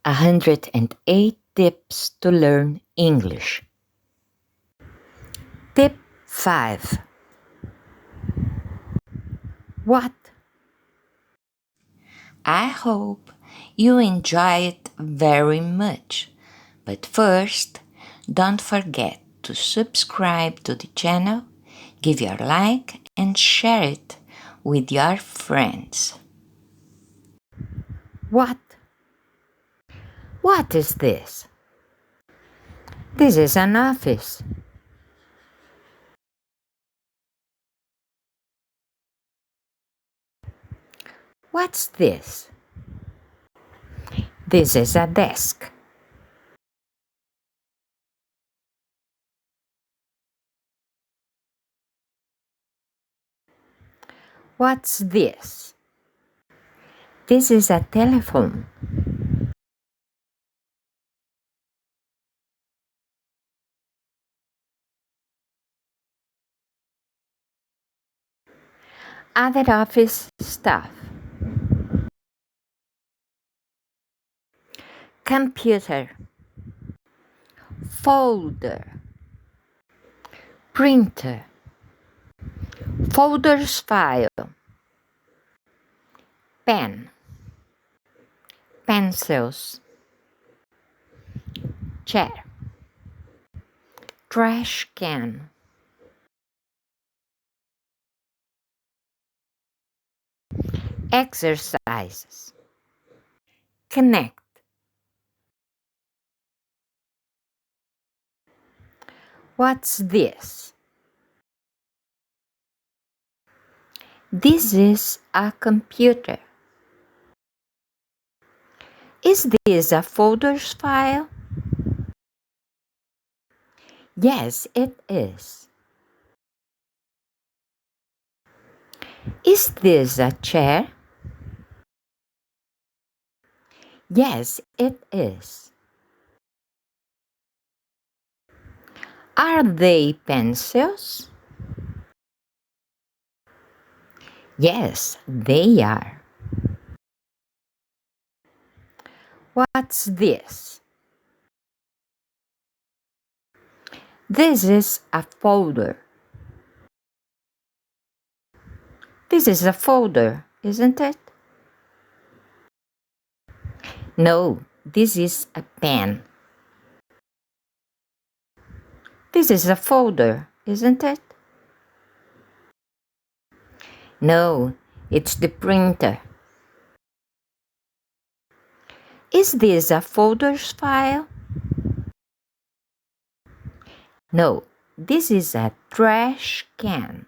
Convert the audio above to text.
108 Tips to Learn English. Tip 5. What? I hope you enjoy it very much. But first, don't forget to subscribe to the channel, give your like, and share it with your friends. What? What is this? This is an office. What's this? This is a desk. What's this? This is a telephone. Other office stuff. Computer. Folder. Printer. Folders file. Pen. Pencils. Chair. Trash can. Exercises. Connect. What's this? This is a computer. Is this a folders file? Yes, it is. Is this a chair? Yes, it is. Are they pencils? Yes, they are. What's this? This is a folder. This is a folder, isn't it? No, this is a pen. This is a folder, isn't it? No, it's the printer. Is this a folders file? No, this is a trash can.